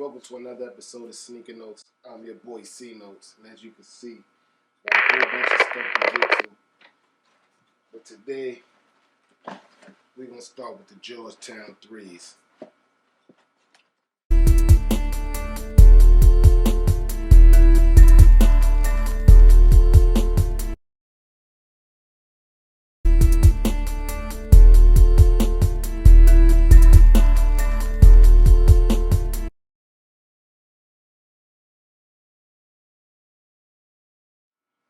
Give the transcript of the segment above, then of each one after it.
welcome to another episode of Sneaker Notes. I'm your boy C Notes, and as you can see, got a whole bunch of stuff to get to. But today, we're gonna start with the Georgetown threes.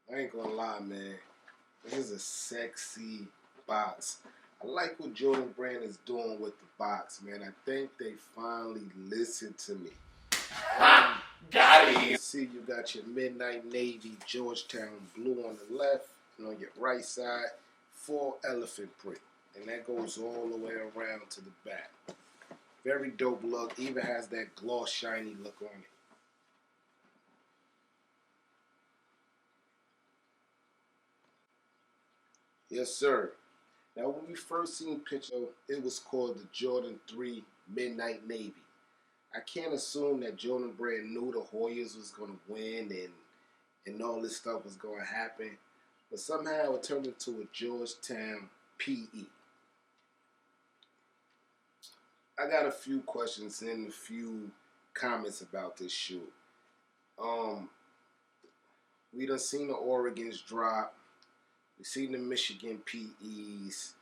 I ain't gonna lie, man. This is a sexy box. I like what Jordan Brand is doing with the box, man. I think they finally listened to me. Got it. You see, you got your Midnight Navy Georgetown blue on the left, and on your right side, full elephant print. And that goes all the way around to the back. Very dope look. Even has that gloss shiny look on it. Yes, sir. Now, when we first seen picture, it was called the Jordan 3 Midnight Navy. I can't assume that Jordan Brand knew the Hoyas was going to win and all this stuff was going to happen. But somehow it turned into a Georgetown PE. I got a few questions and a few comments about this shoe. We done seen the Oregons drop. We seen the Michigan PEs,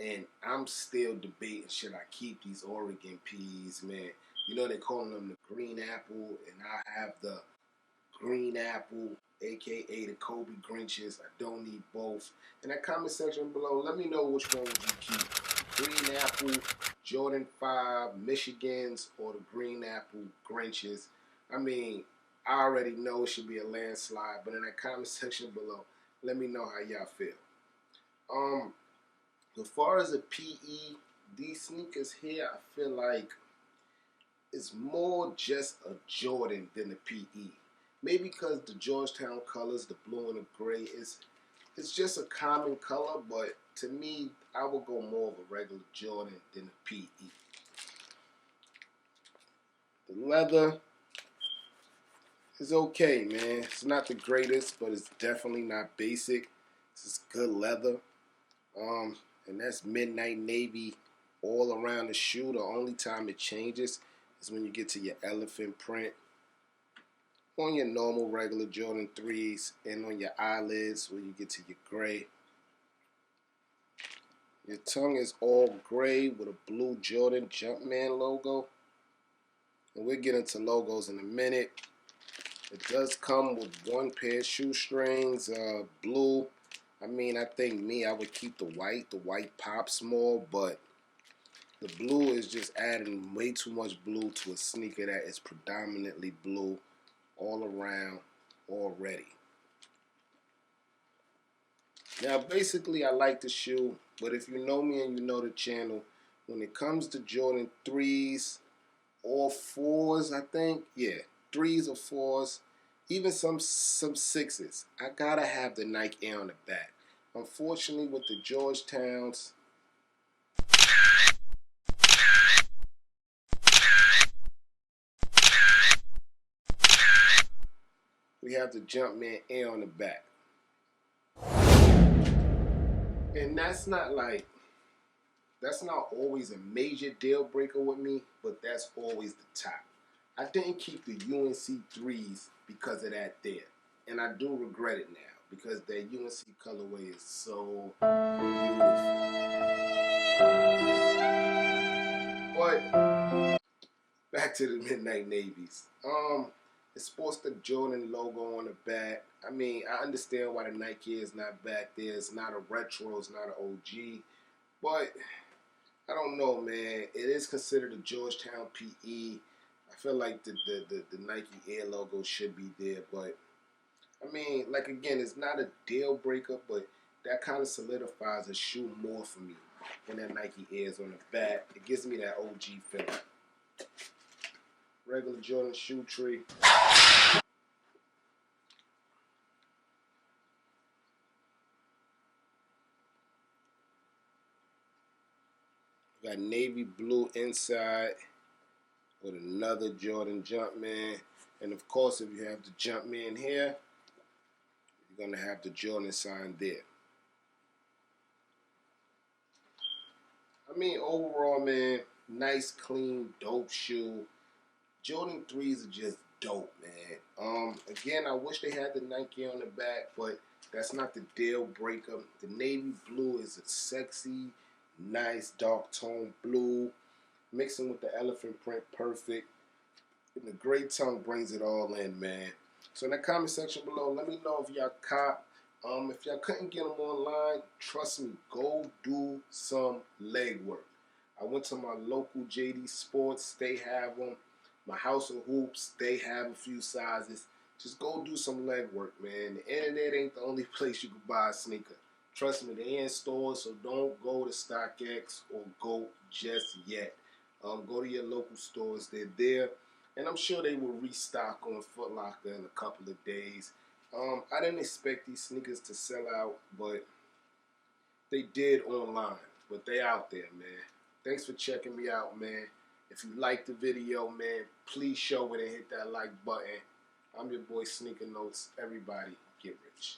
and I'm still debating, should I keep these Oregon PEs, man? You know they're calling them the green apple, and I have the green apple, aka the Kobe Grinches. I don't need both. In that comment section below, let me know which one would you keep. Green apple, Jordan 5, Michigans, or the green apple Grinches. I mean, I already know it should be a landslide, but in that comment section below, let me know how y'all feel. As far as the PE, these sneakers here, I feel like it's more just a Jordan than a PE. Maybe because the Georgetown colors, the blue and the gray, it's just a common color, but to me, I would go more of a regular Jordan than a PE. The leather is okay, man. It's not the greatest, but it's definitely not basic. This is good leather. And that's Midnight Navy all around the shoe. The only time it changes is when you get to your elephant print on your normal regular Jordan 3s and on your eyelids when you get to your gray. Your tongue is all gray with a blue Jordan Jumpman logo. And we'll get into logos in a minute. It does come with one pair of shoestrings, blue. I mean, I think I would keep the white. The white pops more, but the blue is just adding way too much blue to a sneaker that is predominantly blue all around already. Now, basically, I like the shoe, but if you know me and you know the channel, when it comes to Jordan 3s or 4s, I think, yeah, 3s or 4s, even some 6s, I gotta have the Nike Air on the back. Unfortunately, with the Georgetowns, we have the Jumpman Air on the back. And that's not always a major deal breaker with me, but that's always the top. I didn't keep the UNC 3s because of that there. And I do regret it now because that UNC colorway is so beautiful. But back to the Midnight Navies. It sports the Jordan logo on the back. I mean, I understand why the Nike is not back there. It's not a retro, it's not an OG. But I don't know, man. It is considered a Georgetown PE. I feel like the Nike Air logo should be there, but I mean, like again, it's not a deal breaker, but that kind of solidifies a shoe more for me when that Nike Airs on the back. It gives me that OG feeling. Regular Jordan shoe tree. Got navy blue inside with another Jordan Jumpman. And of course, if you have the Jumpman here, you're going to have the Jordan sign there. I mean, overall, man, nice, clean, dope shoe. Jordan 3s are just dope, man. Again, I wish they had the Nike on the back, but that's not the deal breaker. The navy blue is a sexy, nice, dark tone blue. Mixing with the elephant print, perfect. And the gray tongue brings it all in, man. So in the comment section below, let me know if y'all cop. If y'all couldn't get them online, trust me, go do some legwork. I went to my local JD Sports, they have them. My House of Hoops, they have a few sizes. Just go do some legwork, man. The internet ain't the only place you can buy a sneaker. Trust me, they in stores, so don't go to StockX or go just yet. Go to your local stores, they're there. And I'm sure they will restock on Foot Locker in a couple of days. I didn't expect these sneakers to sell out, but they did online. But they out there, man. Thanks for checking me out, man. If you liked the video, man, please show it and hit that like button. I'm your boy Sneaker Notes. Everybody get rich.